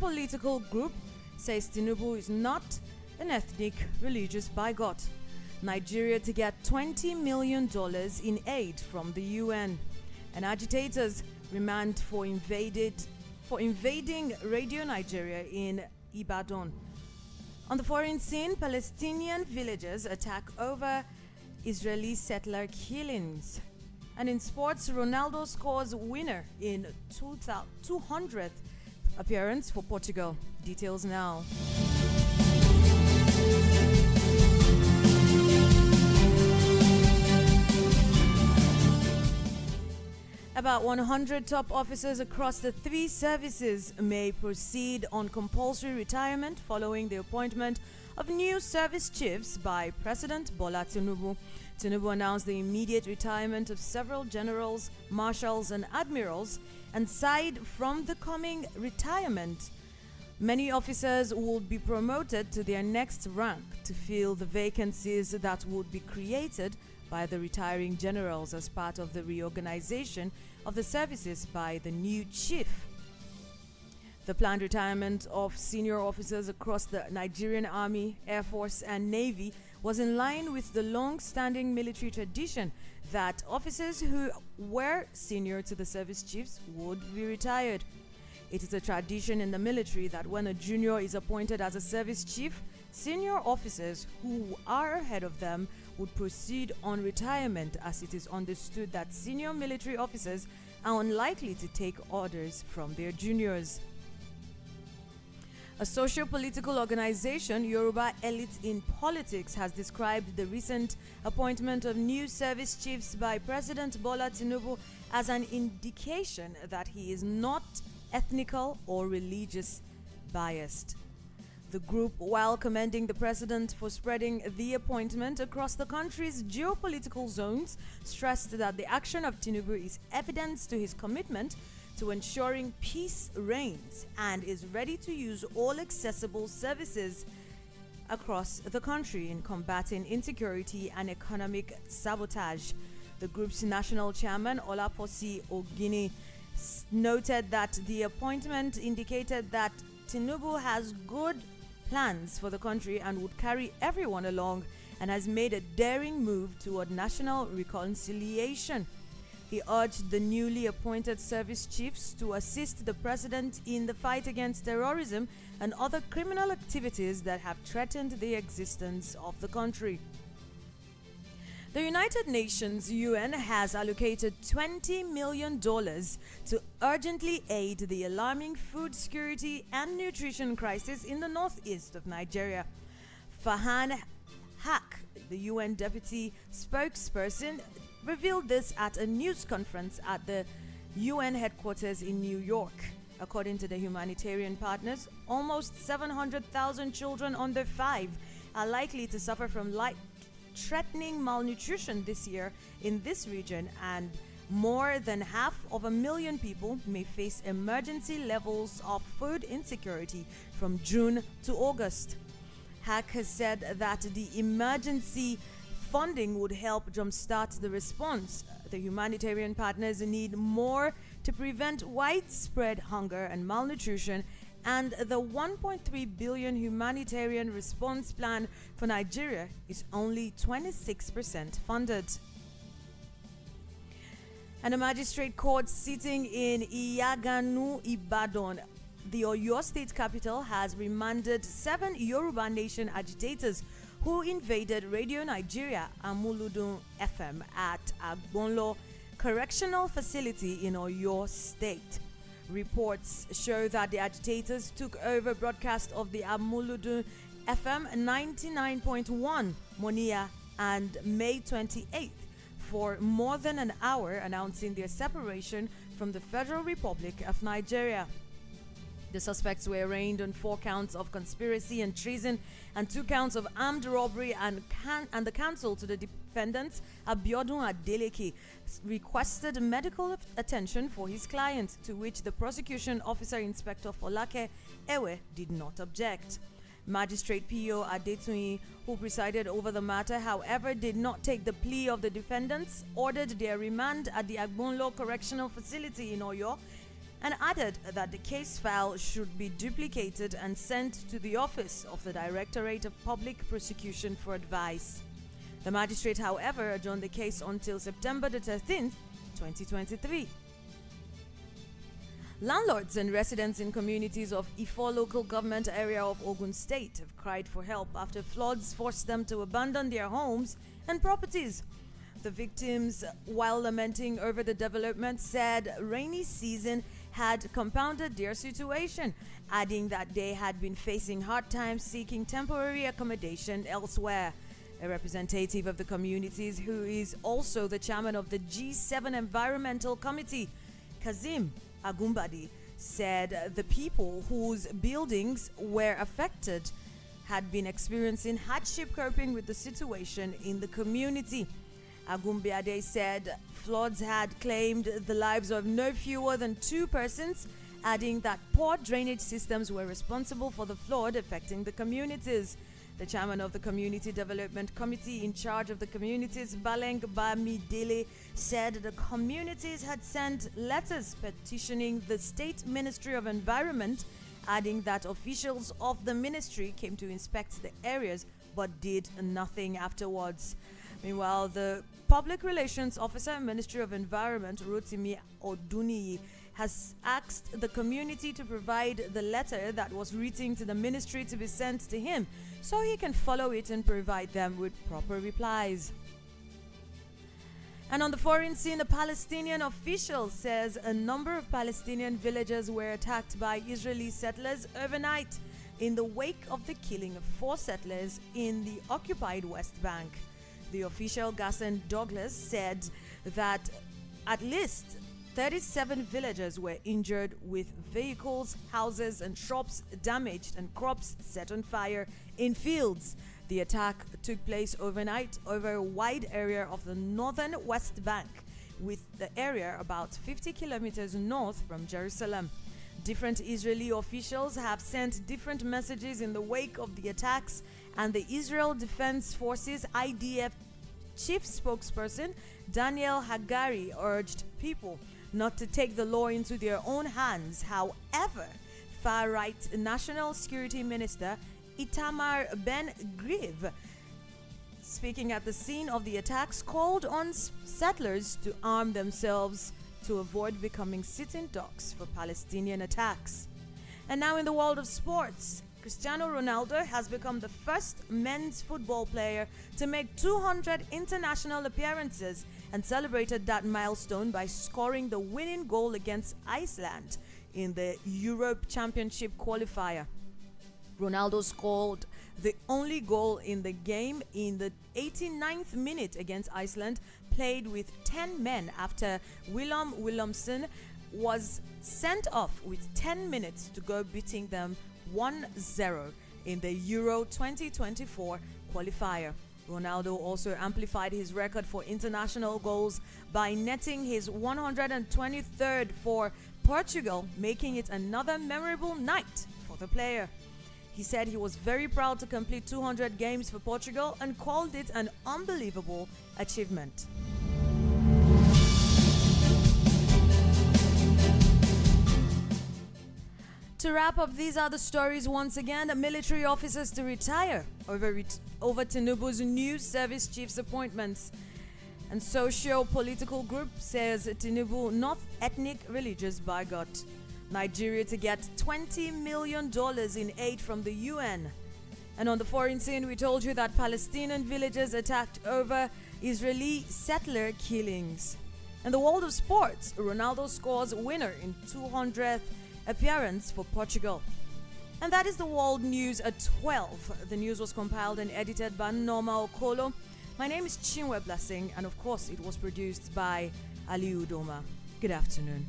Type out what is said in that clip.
political group says Tinubu is not an ethnic religious bigot. Nigeria to get $20 million in aid from the UN. And agitators remand for invading Radio Nigeria in Ibadan. On the foreign scene, Palestinian villagers attack over Israeli settler killings. And in sports, Ronaldo scores winner in 200th appearance for Portugal. Details now. About 100 top officers across the three services may proceed on compulsory retirement following the appointment of new service chiefs by President Bola Tinubu. Tinubu announced the immediate retirement of several generals, marshals, and admirals, and aside from the coming retirement, many officers would be promoted to their next rank to fill the vacancies that would be created by the retiring generals as part of the reorganization of the services by the new chief. The planned retirement of senior officers across the Nigerian Army, Air Force, and Navy was in line with the long-standing military tradition that officers who were senior to the service chiefs would be retired. It is a tradition in the military that when a junior is appointed as a service chief, senior officers who are ahead of them would proceed on retirement, as it is understood that senior military officers are unlikely to take orders from their juniors. A socio-political organization, Yoruba Elite in Politics, has described the recent appointment of new service chiefs by President Bola Tinubu as an indication that he is not ethnical or religious biased. The group, while commending the president for spreading the appointment across the country's geopolitical zones, stressed that the action of Tinubu is evidence to his commitment to ensuring peace reigns and is ready to use all accessible services across the country in combating insecurity and economic sabotage. The group's national chairman, Olaposi Ogini, noted that the appointment indicated that Tinubu has good plans for the country and would carry everyone along, and has made a daring move toward national reconciliation. He urged the newly appointed service chiefs to assist the president in the fight against terrorism and other criminal activities that have threatened the existence of the country. The United Nations UN has allocated $20 million to urgently aid the alarming food security and nutrition crisis in the northeast of Nigeria. Farhan Haq, the UN deputy spokesperson, revealed this at a news conference at the UN headquarters in New York. According to the humanitarian partners, almost 700,000 children under 5 are likely to suffer from life-threatening malnutrition this year in this region, and more than 500,000 people may face emergency levels of food insecurity from June to August. Hack has said that the emergency funding would help jumpstart the response. The humanitarian partners need more to prevent widespread hunger and malnutrition, and the $1.3 billion humanitarian response plan for Nigeria is only 26% funded. And a magistrate court sitting in Iyaganu, Ibadan, the Oyo State capital, has remanded 7 Yoruba Nation agitators who invaded Radio Nigeria Amuludun FM at Agbonlo Correctional Facility in Oyo State. Reports show that the agitators took over broadcast of the Amuludun FM 99.1 Monia and May 28th for more than an hour, announcing their separation from the Federal Republic of Nigeria. The suspects were arraigned on 4 counts of conspiracy and treason and 2 counts of armed robbery, and the counsel to the defendants, Abiodun Adeleke, requested medical attention for his client, to which the prosecution officer, Inspector Folake Ewe, did not object. Magistrate P.O. Adetuyi, who presided over the matter, however, did not take the plea of the defendants, ordered their remand at the Agbonlo Correctional Facility in Oyo, and added that the case file should be duplicated and sent to the office of the Directorate of Public Prosecution for advice. The magistrate, however, adjourned the case until September the 13th, 2023. Landlords and residents in communities of Ifo local government area of Ogun State have cried for help after floods forced them to abandon their homes and properties. The victims, while lamenting over the development, said rainy season had compounded their situation, adding that they had been facing hard times seeking temporary accommodation elsewhere. A representative of the communities, who is also the chairman of the G7 Environmental Committee, Kazim Agumbadi, said the people whose buildings were affected had been experiencing hardship coping with the situation in the community. Agumbiade said floods had claimed the lives of no fewer than 2 persons, adding that poor drainage systems were responsible for the flood affecting the communities. The chairman of the Community Development Committee in charge of the communities, Baleng Bamidele, said the communities had sent letters petitioning the State Ministry of Environment, adding that officials of the ministry came to inspect the areas but did nothing afterwards. Meanwhile, the Public Relations Officer, Ministry of Environment, Rotimi Oduniyi, has asked the community to provide the letter that was written to the ministry to be sent to him so he can follow it and provide them with proper replies. And on the foreign scene, a Palestinian official says a number of Palestinian villages were attacked by Israeli settlers overnight in the wake of the killing of 4 settlers in the occupied West Bank. The official, Gasson Douglas, said that at least 37 villagers were injured, with vehicles, houses, and shops damaged and crops set on fire in fields. The attack took place overnight over a wide area of the northern West Bank, with the area about 50 kilometers north from Jerusalem. Different Israeli officials have sent different messages in the wake of the attacks, and the Israel Defense Forces IDF chief spokesperson Daniel Hagari urged people not to take the law into their own hands. However, far-right National Security Minister Itamar Ben-Gvir, speaking at the scene of the attacks, called on settlers to arm themselves to avoid becoming sitting ducks for Palestinian attacks. And now in the world of sports, Cristiano Ronaldo has become the first men's football player to make 200 international appearances and celebrated that milestone by scoring the winning goal against Iceland in the Europe Championship qualifier. Ronaldo scored the only goal in the game in the 89th minute against Iceland, played with 10 men after Willem Willemsen was sent off with 10 minutes to go, beating them 1-0 in the Euro 2024 qualifier. Ronaldo also amplified his record for international goals by netting his 123rd for Portugal, making it another memorable night for the player. He said he was very proud to complete 200 games for Portugal and called it an unbelievable achievement. To wrap up, these are the stories once again. Military officers to retire over Tinubu's new service chiefs appointments. And socio-political group says Tinubu not ethnic religious bigot. Nigeria to get $20 million in aid from the UN. And on the foreign scene, we told you that Palestinian villagers attacked over Israeli settler killings. In the world of sports, Ronaldo scores winner in 200th appearance for Portugal. And that is the world news at 12. The news was compiled and edited by Norma Okolo. My name is Chinwe Blessing, and of course it was produced by Ali Udoma. Good afternoon.